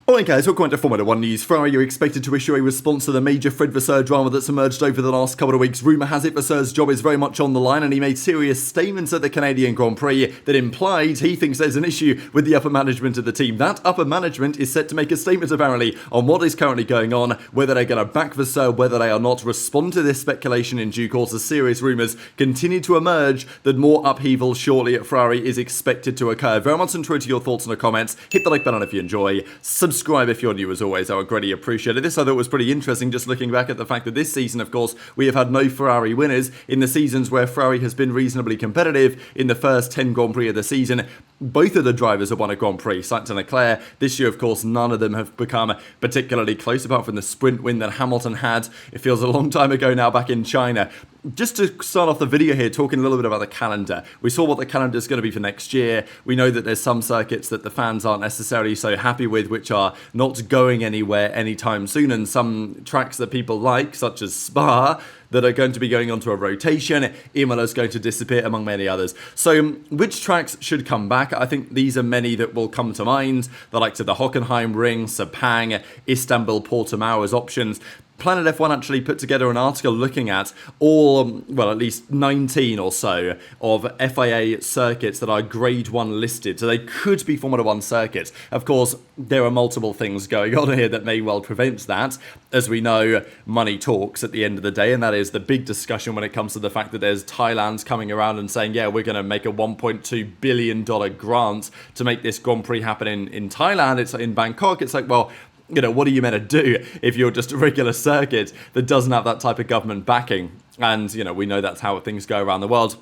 Alright guys, welcome to Formula 1 news. Ferrari are expected to issue a response to the major Fred Vasseur drama that's emerged over the last couple of weeks. Rumour has it Vasseur's job is very much on the line, and he made serious statements at the Canadian Grand Prix that implied he thinks there's an issue with the upper management of the team. That upper management is set to make a statement apparently on what is currently going on, whether they're going to back Vasseur, whether they are not. Respond to this speculation in due course as serious rumours continue to emerge that more upheaval shortly at Ferrari is expected to occur. Very much enjoy to your thoughts in the comments. Hit the like button if you enjoy. Subscribe if you're new as always. I would greatly appreciate it. This I thought was pretty interesting, just looking back at the fact that this season, of course, we have had no Ferrari winners in the seasons where Ferrari has been reasonably competitive. In the first 10 Grand Prix of the season, both of the drivers have won a Grand Prix, Sainz and Leclerc. This year, of course, none of them have become particularly close, apart from the sprint win that Hamilton had. It feels a long time ago now, back in China. Just to start off the video here, talking a little bit about the calendar. We saw what the calendar is going to be for next year. We know that there's some circuits that the fans aren't necessarily so happy with, which are not going anywhere anytime soon, and some tracks that people like, such as Spa, that are going to be going onto a rotation. Imola is going to disappear, among many others. So which tracks should come back? I think these are many that will come to mind. The likes of the Hockenheim Ring, Sepang, Istanbul, Portimao as options. Planet F1 actually put together an article looking at all, well, at least 19 or so of FIA circuits that are Grade 1 listed. So they could be Formula 1 circuits. Of course, there are multiple things going on here that may well prevent that. As we know, money talks at the end of the day, and that is the big discussion when it comes to the fact that there's Thailand's coming around and saying, yeah, we're going to make a $1.2 billion grant to make this Grand Prix happen in Thailand. It's in Bangkok. It's like, well, you know, what are you meant to do if you're just a regular circuit that doesn't have that type of government backing? And, you know, we know that's how things go around the world.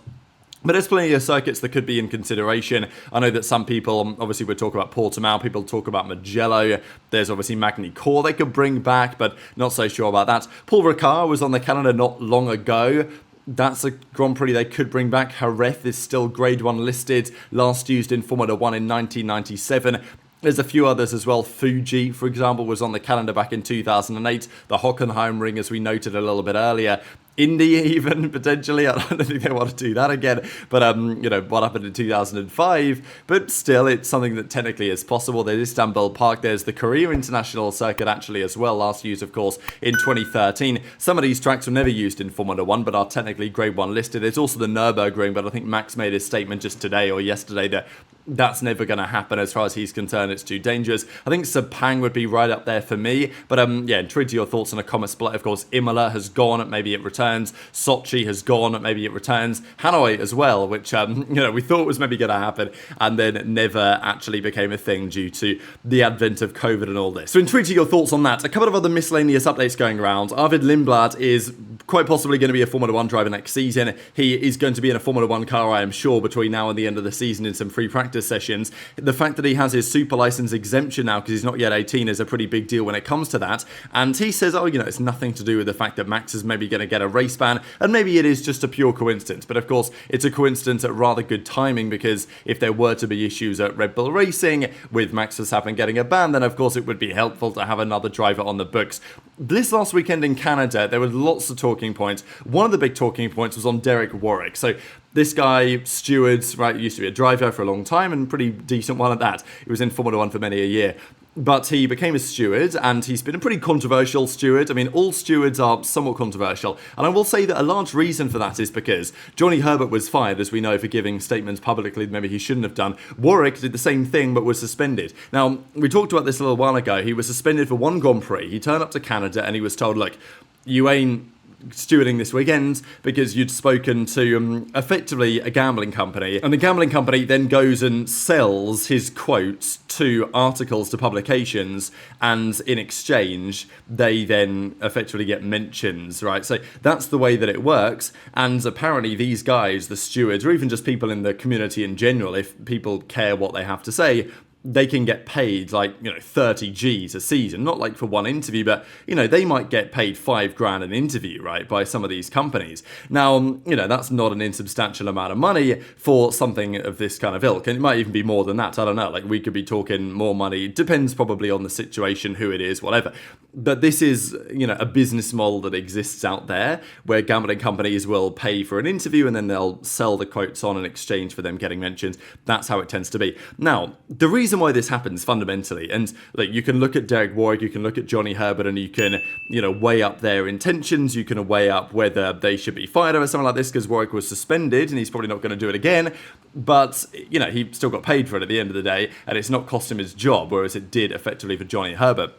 But there's plenty of circuits that could be in consideration. I know that some people, obviously we're talking about Portimao, people talk about Mugello. There's obviously Magny-Cours they could bring back, but not so sure about that. Paul Ricard was on the calendar not long ago. That's a Grand Prix they could bring back. Jerez is still Grade 1 listed, last used in Formula 1 in 1997. There's a few others as well. Fuji, for example, was on the calendar back in 2008. The Hockenheim Ring, as we noted a little bit earlier. India even, potentially. I don't think they want to do that again. But, you know, what happened in 2005? But still, it's something that technically is possible. There's Istanbul Park. There's the Korea International Circuit, actually, as well. Last used, of course, in 2013. Some of these tracks were never used in Formula 1, but are technically Grade 1 listed. There's also the Nürburgring, but I think Max made his statement just today or yesterday that that's never going to happen as far as he's concerned. It's too dangerous. I think Sepang would be right up there for me. But yeah, intrigued to your thoughts in the comments below. Of course, Imola has gone. Maybe it returns. Sochi has gone. Maybe it returns. Hanoi as well, which you know, we thought was maybe going to happen and then never actually became a thing due to the advent of COVID and all this. So intrigued to your thoughts on that. A couple of other miscellaneous updates going around. Arvid Lindblad is quite possibly going to be a Formula 1 driver next season. He is going to be in a Formula 1 car, I am sure, between now and the end of the season in some free practice sessions. The fact that he has his super license exemption now because he's not yet 18 is a pretty big deal when it comes to that. And he says, oh, you know, it's nothing to do with the fact that Max is maybe going to get a race ban, and maybe it is just a pure coincidence. But of course, it's a coincidence at rather good timing, because if there were to be issues at Red Bull Racing with Max Verstappen getting a ban, then of course it would be helpful to have another driver on the books. This last weekend in Canada, there were lots of talking points. One of the big talking points was on Derek Warwick. So this guy, stewards, right, used to be a driver for a long time and pretty decent one at that. He was in Formula 1 for many a year. But he became a steward, and he's been a pretty controversial steward. I mean, all stewards are somewhat controversial. And I will say that a large reason for that is because Johnny Herbert was fired, as we know, for giving statements publicly that maybe he shouldn't have done. Warwick did the same thing, but was suspended. Now, we talked about this a little while ago. He was suspended for one Grand Prix. He turned up to Canada, and he was told, look, you ain't stewarding this weekend because you'd spoken to effectively a gambling company, and the gambling company then goes and sells his quotes to articles, to publications, and in exchange they then effectively get mentions, right? So that's the way that it works. And apparently these guys, the stewards, or even just people in the community in general, if people care what they have to say, they can get paid like, you know, 30 G's a season, not like for one interview, but, you know, they might get paid $5,000 an interview, right, by some of these companies. Now, you know, that's not an insubstantial amount of money for something of this kind of ilk, and it might even be more than that. I don't know, like we could be talking more money. Depends probably on the situation, who it is, whatever. But this is, you know, a business model that exists out there where gambling companies will pay for an interview and then they'll sell the quotes on in exchange for them getting mentioned. That's how it tends to be. Now, the reason reason why this happens fundamentally, and like you can look at Derek Warwick, you can look at Johnny Herbert, and you can, weigh up their intentions, you can weigh up whether they should be fired over something like this, because Warwick was suspended and he's probably not going to do it again, but, he still got paid for it at the end of the day, and it's not cost him his job, whereas it did effectively for Johnny Herbert.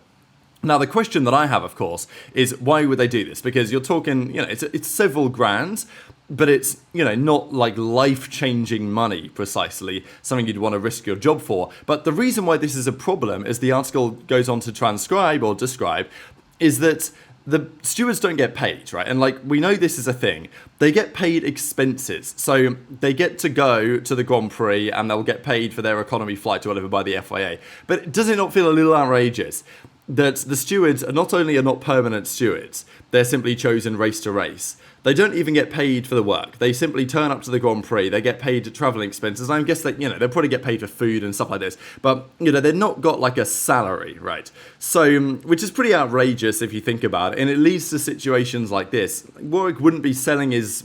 Now, the question that I have, of course, is why would they do this? Because you're talking, it's several grand, but it's, not like life-changing money, precisely, something you'd want to risk your job for. But the reason why this is a problem, as the article goes on to transcribe or describe, is that the stewards don't get paid, right? And we know this is a thing. They get paid expenses. So they get to go to the Grand Prix and they'll get paid for their economy flight or whatever by the FIA. But does it not feel a little outrageous that the stewards are not permanent stewards, they're simply chosen race to race? They don't even get paid for the work. They simply turn up to the Grand Prix. They get paid travelling expenses. I guess that, they'll probably get paid for food and stuff like this. But, they're not got a salary, right? So, which is pretty outrageous if you think about it. And it leads to situations like this. Warwick wouldn't be selling his,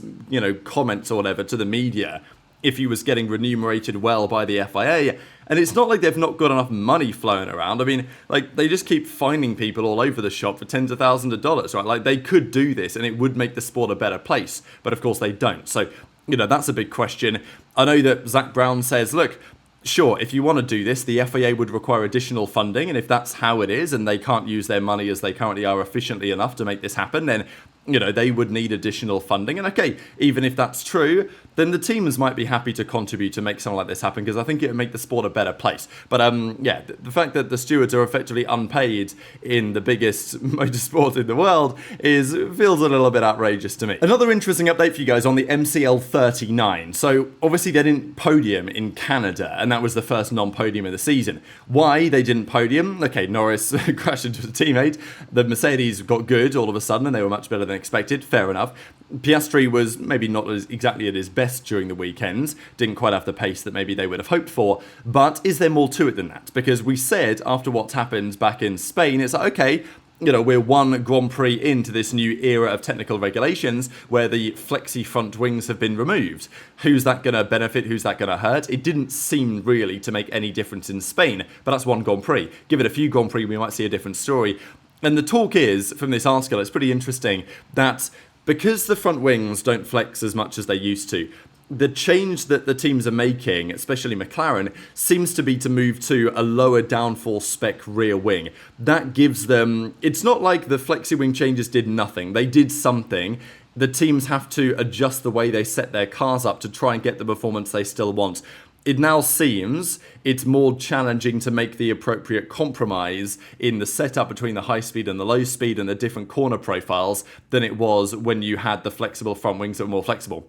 comments or whatever to the media if he was getting remunerated well by the FIA. And it's not like they've not got enough money flowing around. I mean, they just keep finding people all over the shop for tens of thousands of dollars, right? They could do this and it would make the sport a better place. But of course they don't. So, that's a big question. I know that Zach Brown says, look, sure, if you want to do this, the FIA would require additional funding. And if that's how it is and they can't use their money as they currently are efficiently enough to make this happen, then they would need additional funding. And okay, even if that's true, then the teams might be happy to contribute to make something like this happen, because I think it would make the sport a better place. But the fact that the stewards are effectively unpaid in the biggest motorsport in the world feels a little bit outrageous to me. Another interesting update for you guys on the MCL 39. So obviously they didn't podium in Canada, and that was the first non-podium of the season. Why they didn't podium? Okay, Norris crashed into a teammate. The Mercedes got good all of a sudden, and they were much better than expected. Fair enough. Piastri was maybe not exactly at his best during the weekends, didn't quite have the pace that maybe they would have hoped for, but is there more to it than that? Because we said after what's happened back in Spain, it's like, okay, we're one Grand Prix into this new era of technical regulations where the flexi front wings have been removed. Who's that going to benefit? Who's that going to hurt? It didn't seem really to make any difference in Spain, but that's one Grand Prix. Give it a few Grand Prix, we might see a different story. And the talk is, from this article, it's pretty interesting, that because the front wings don't flex as much as they used to, the change that the teams are making, especially McLaren, seems to be to move to a lower downforce spec rear wing. That gives them... It's not like the flexi wing changes did nothing. They did something. The teams have to adjust the way they set their cars up to try and get the performance they still want. It now seems it's more challenging to make the appropriate compromise in the setup between the high speed and the low speed and the different corner profiles than it was when you had the flexible front wings that were more flexible.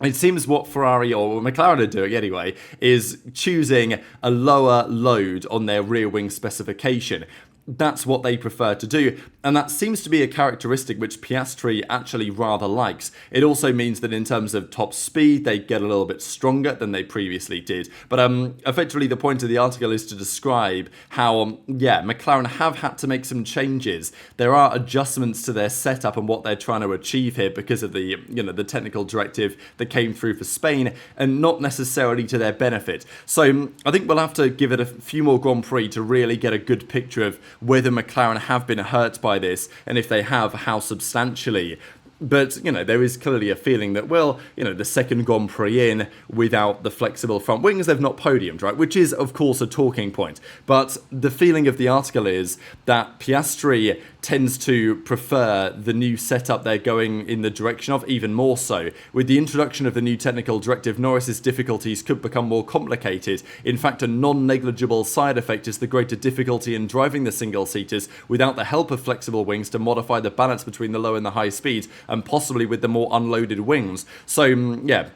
It seems what Ferrari or McLaren are doing anyway is choosing a lower load on their rear wing specification. That's what they prefer to do, and that seems to be a characteristic which Piastri actually rather likes. It also means that in terms of top speed, they get a little bit stronger than they previously did. But effectively, the point of the article is to describe how, McLaren have had to make some changes. There are adjustments to their setup and what they're trying to achieve here because of the, the technical directive that came through for Spain, and not necessarily to their benefit. So I think we'll have to give it a few more Grand Prix to really get a good picture of whether McLaren have been hurt by this, and if they have, how substantially. But, there is clearly a feeling that, the second Grand Prix in without the flexible front wings, they've not podiumed, right? Which is, of course, a talking point. But the feeling of the article is that Piastri tends to prefer the new setup they're going in the direction of, even more so. With the introduction of the new technical directive, Norris's difficulties could become more complicated. In fact, a non-negligible side effect is the greater difficulty in driving the single-seaters without the help of flexible wings to modify the balance between the low and the high speeds, and possibly with the more unloaded wings. So,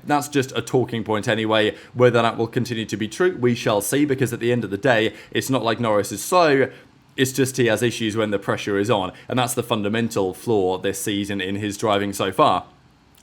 that's just a talking point anyway. Whether that will continue to be true, we shall see, because at the end of the day, it's not like Norris is slow. It's just he has issues when the pressure is on, and that's the fundamental flaw this season in his driving so far.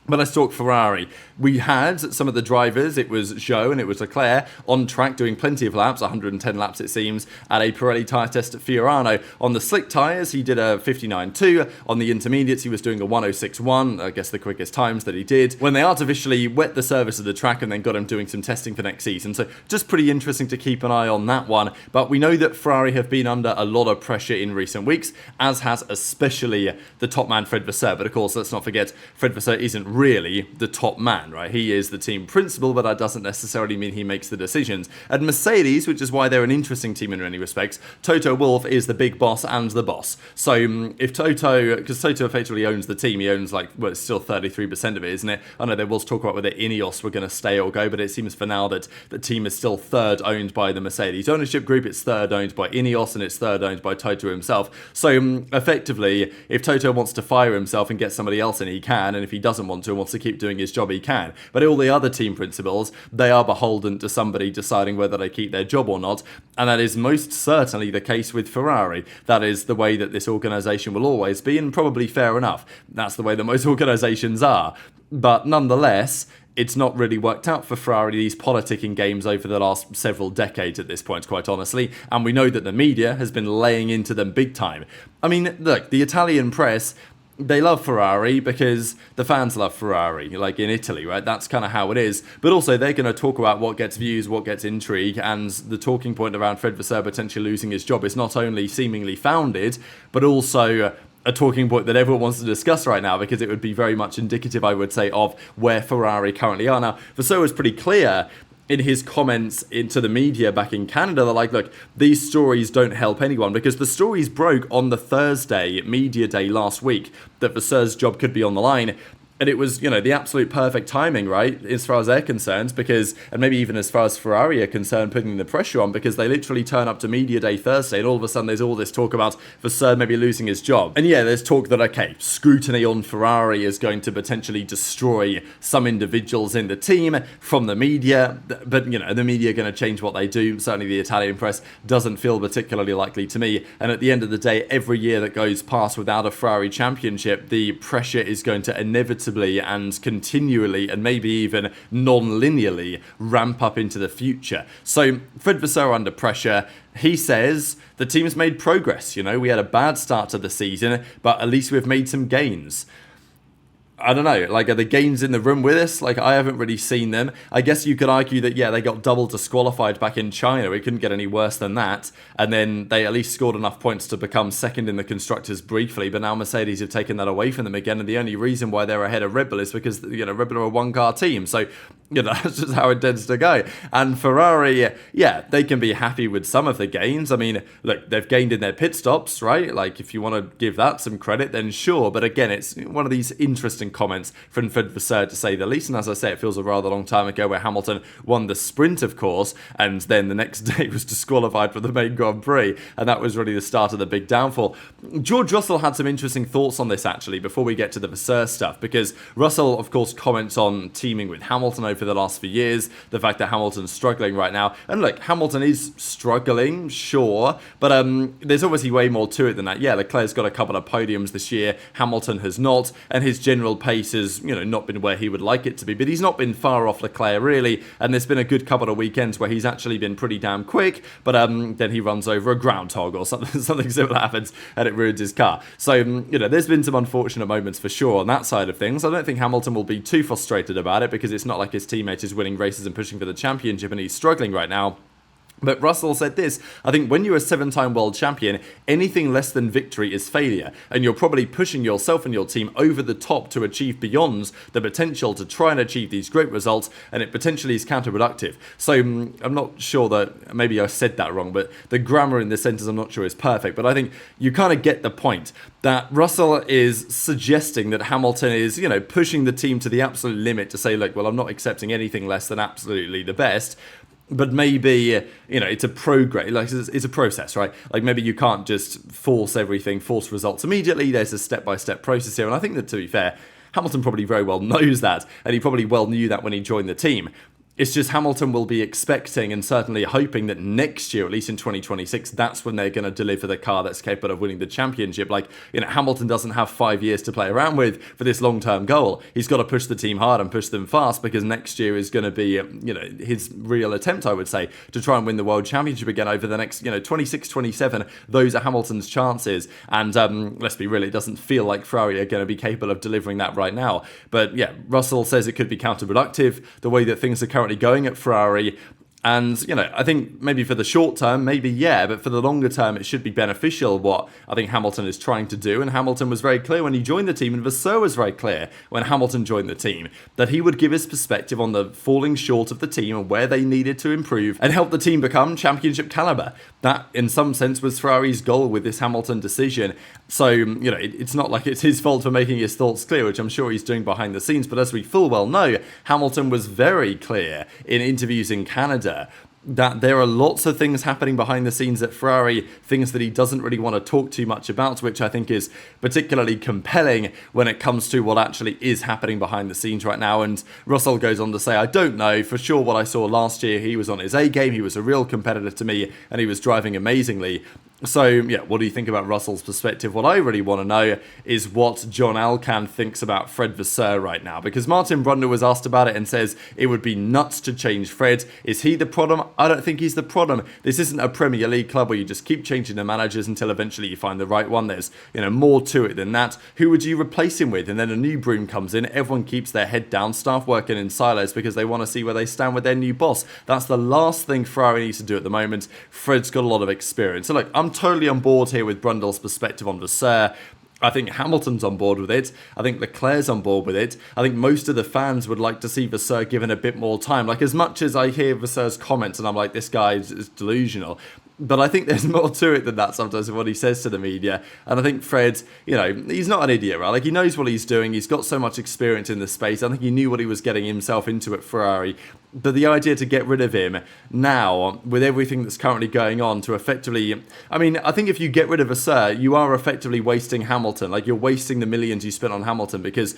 But let's talk Ferrari. We had some of the drivers, it was Zhou and it was Leclerc, on track doing plenty of laps, 110 laps it seems, at a Pirelli tyre test at Fiorano. On the slick tyres, he did a 59.2. On the intermediates, he was doing a 106.1, I guess the quickest times that he did, when they artificially wet the surface of the track and then got him doing some testing for next season. So just pretty interesting to keep an eye on that one. But we know that Ferrari have been under a lot of pressure in recent weeks, as has especially the top man Fred Vasseur. But of course, let's not forget, Fred Vasseur isn't really the top man, right? He is the team principal, but that doesn't necessarily mean he makes the decisions. At Mercedes, which is why they're an interesting team in many respects, Toto Wolff is the big boss and the boss. So if Toto, because Toto effectively owns the team, he owns it's still 33% of it, isn't it? I know there was talk about whether Ineos were going to stay or go, but it seems for now that the team is still third owned by the Mercedes ownership group, it's third owned by Ineos, and it's third owned by Toto himself. So effectively, if Toto wants to fire himself and get somebody else in, he can, and if he doesn't want to and wants to keep doing his job, he can. But all the other team principals, they are beholden to somebody deciding whether they keep their job or not, and that is most certainly the case with Ferrari. That is the way that this organisation will always be, and probably fair enough. That's the way that most organisations are. But nonetheless, it's not really worked out for Ferrari, these politicking games over the last several decades at this point, quite honestly, and we know that the media has been laying into them big time. I mean, look, the Italian press, they love Ferrari because the fans love Ferrari, like in Italy, right? That's kind of how it is. But also, they're going to talk about what gets views, what gets intrigue, and the talking point around Fred Vasseur potentially losing his job is not only seemingly founded, but also a talking point that everyone wants to discuss right now, because it would be very much indicative, I would say, of where Ferrari currently are. Now, Vasseur was pretty clear in his comments into the media back in Canada. They're like, look, these stories don't help anyone, because the stories broke on the Thursday media day last week that Vasseur's job could be on the line. And it was, the absolute perfect timing, right, as far as they're concerned, because, and maybe even as far as Ferrari are concerned, putting the pressure on, because they literally turn up to Media Day Thursday, and all of a sudden there's all this talk about Vasseur maybe losing his job. And yeah, there's talk that, okay, scrutiny on Ferrari is going to potentially destroy some individuals in the team from the media, but, the media are going to change what they do. Certainly the Italian press doesn't feel particularly likely to me. And at the end of the day, every year that goes past without a Ferrari championship, the pressure is going to inevitably and continually, and maybe even non-linearly, ramp up into the future. So Fred Vasseur under pressure. He says the team's made progress. We had a bad start to the season, but at least we've made some gains. I don't know, are the gains in the room with us? I haven't really seen them. I guess you could argue that, yeah, they got double disqualified back in China. It couldn't get any worse than that. And then they at least scored enough points to become second in the Constructors briefly. But now Mercedes have taken that away from them again. And the only reason why they're ahead of Red Bull is because, Red Bull are a one-car team. So, that's just how it tends to go. And Ferrari, yeah, they can be happy with some of the gains. I mean, look, they've gained in their pit stops, right? If you want to give that some credit, then sure. But again, it's one of these interesting comments from Fred Vasseur, to say the least. And as I say, it feels a rather long time ago where Hamilton won the sprint, of course, and then the next day was disqualified for the main Grand Prix, and that was really the start of the big downfall. George Russell had some interesting thoughts on this, actually, before we get to the Vasseur stuff, because Russell, of course, comments on teaming with Hamilton over the last few years, the fact that Hamilton's struggling right now. And look, Hamilton is struggling, sure, but there's obviously way more to it than that. Yeah, Leclerc's got a couple of podiums this year, Hamilton has not, and his general pace has, not been where he would like it to be, but he's not been far off Leclerc, really, and there's been a good couple of weekends where he's actually been pretty damn quick, but then he runs over a groundhog or something similar happens, and it ruins his car. So, there's been some unfortunate moments for sure on that side of things. I don't think Hamilton will be too frustrated about it, because it's not like his teammate is winning races and pushing for the championship, and he's struggling right now. But Russell said this: I think when you're a 7-time world champion, anything less than victory is failure, and you're probably pushing yourself and your team over the top to achieve beyond the potential to try and achieve these great results, and it potentially is counterproductive. So I'm not sure that, maybe I said that wrong, but the grammar in this sentence I'm not sure is perfect, but I think you kind of get the point that Russell is suggesting that Hamilton is, pushing the team to the absolute limit to say, look, well, I'm not accepting anything less than absolutely the best. But maybe, it's a progress, it's a process, right? Maybe you can't just force results immediately. There's a step-by-step process here. And I think that, to be fair, Hamilton probably very well knows that. And he probably well knew that when he joined the team. It's just Hamilton will be expecting and certainly hoping that next year, at least in 2026, that's when they're going to deliver the car that's capable of winning the championship. Like, Hamilton doesn't have 5 years to play around with for this long-term goal. He's got to push the team hard and push them fast, because next year is going to be, his real attempt, I would say, to try and win the World Championship again over the next, 26, 27. Those are Hamilton's chances. And let's be real, it doesn't feel like Ferrari are going to be capable of delivering that right now. But yeah, Russell says it could be counterproductive, the way that things are currently going at Ferrari. And, I think maybe for the short term, maybe yeah, but for the longer term, it should be beneficial, what I think Hamilton is trying to do. And Hamilton was very clear when he joined the team, and Vasseur was very clear when Hamilton joined the team, that he would give his perspective on the falling short of the team and where they needed to improve and help the team become championship caliber. That, in some sense, was Ferrari's goal with this Hamilton decision. So, it's not like it's his fault for making his thoughts clear, which I'm sure he's doing behind the scenes. But as we full well know, Hamilton was very clear in interviews in Canada that there are lots of things happening behind the scenes at Ferrari, things that he doesn't really want to talk too much about, which I think is particularly compelling when it comes to what actually is happening behind the scenes right now. And Russell goes on to say, I don't know for sure what I saw last year. He was on his A game, he was a real competitor to me, and he was driving amazingly. So, yeah, what do you think about Russell's perspective? What I really want to know is what John Elkann thinks about Fred Vasseur right now, because Martin Brundle was asked about it and says it would be nuts to change Fred. Is he the problem? I don't think he's the problem. This isn't a Premier League club where you just keep changing the managers until eventually you find the right one. There's, more to it than that. Who would you replace him with? And then a new broom comes in. Everyone keeps their head down, staff working in silos because they want to see where they stand with their new boss. That's the last thing Ferrari needs to do at the moment. Fred's got a lot of experience. So look, I'm totally on board here with Brundle's perspective on Vasseur. I think Hamilton's on board with it. I think Leclerc's on board with it. I think most of the fans would like to see Vasseur given a bit more time. Like, as much as I hear Vasseur's comments and I'm like, this guy is delusional, but I think there's more to it than that sometimes of what he says to the media. And I think Fred, he's not an idiot, right? Like, he knows what he's doing. He's got so much experience in the space. I think he knew what he was getting himself into at Ferrari. But the idea to get rid of him now, with everything that's currently going on, to effectively... I think if you get rid of Vasseur, you are effectively wasting Hamilton. Like, you're wasting the millions you spent on Hamilton, because...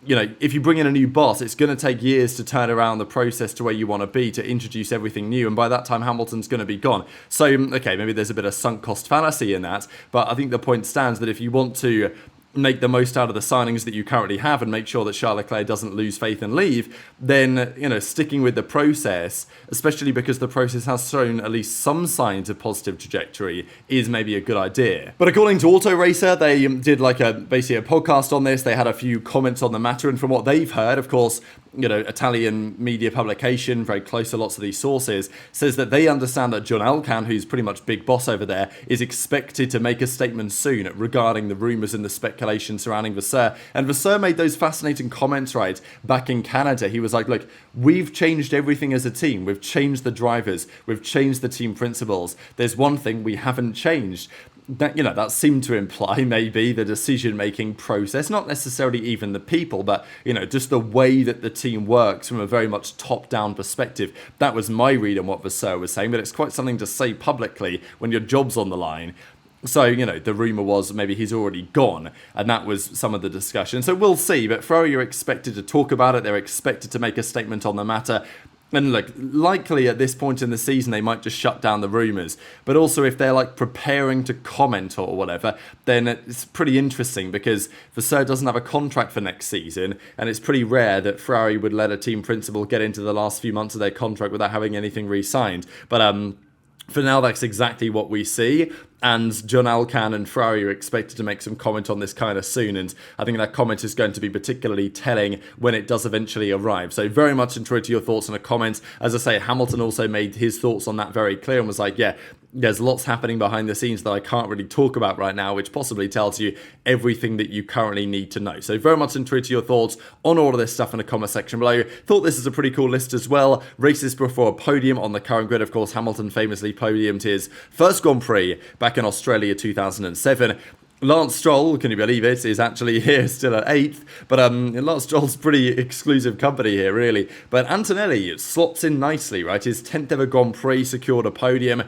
if you bring in a new boss, it's going to take years to turn around the process to where you want to be, to introduce everything new. And by that time, Hamilton's going to be gone. So, okay, maybe there's a bit of sunk cost fallacy in that. But I think the point stands that if you want to make the most out of the signings that you currently have and make sure that Charles Leclerc doesn't lose faith and leave, then, sticking with the process, especially because the process has shown at least some signs of positive trajectory, is maybe a good idea. But according to Auto Racer, they did basically a podcast on this. They had a few comments on the matter, and from what they've heard, of course, Italian media publication, very close to lots of these sources, says that they understand that John Elkann, who's pretty much big boss over there, is expected to make a statement soon regarding the rumours and the speculation surrounding Vasseur. And Vasseur made those fascinating comments, right, back in Canada. He was like, look, we've changed everything as a team. We've changed the drivers. We've changed the team principles. There's one thing we haven't changed. That seemed to imply maybe the decision-making process, not necessarily even the people, but, just the way that the team works from a very much top-down perspective. That was my read on what Vasseur was saying, but it's quite something to say publicly when your job's on the line. So, the rumour was maybe he's already gone, and that was some of the discussion. So we'll see, but Ferrari are expected to talk about it. They're expected to make a statement on the matter. And look, likely at this point in the season, they might just shut down the rumours. But also, if they're preparing to comment or whatever, then it's pretty interesting, because Vasseur doesn't have a contract for next season. And it's pretty rare that Ferrari would let a team principal get into the last few months of their contract without having anything re-signed. But for now, that's exactly what we see. And John Elkann and Ferrari are expected to make some comment on this kind of soon. And I think that comment is going to be particularly telling when it does eventually arrive. So very much interested your thoughts in the comments. As I say, Hamilton also made his thoughts on that very clear and was like, yeah, there's lots happening behind the scenes that I can't really talk about right now, which possibly tells you everything that you currently need to know. So very much interested your thoughts on all of this stuff in the comment section below. Thought this is a pretty cool list as well. Races before a podium on the current grid. Of course, Hamilton famously podiumed his first Grand Prix back in Australia 2007. Lance Stroll, can you believe it, is actually here still at 8th, but Lance Stroll's pretty exclusive company here, really. But Antonelli slots in nicely, right? His 10th ever Grand Prix, secured a podium,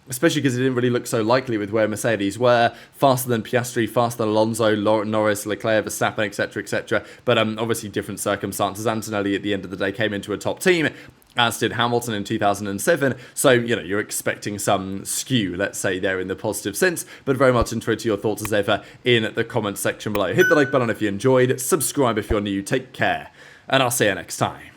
especially because it didn't really look so likely with where Mercedes were. Faster than Piastri, faster than Alonso, Norris, Leclerc, Verstappen, etc., etc. But obviously different circumstances. Antonelli at the end of the day came into a top team as did Hamilton in 2007, so, you're expecting some skew, let's say, there in the positive sense, but very much interested to your thoughts as ever in the comments section below. Hit the like button if you enjoyed, subscribe if you're new, take care, and I'll see you next time.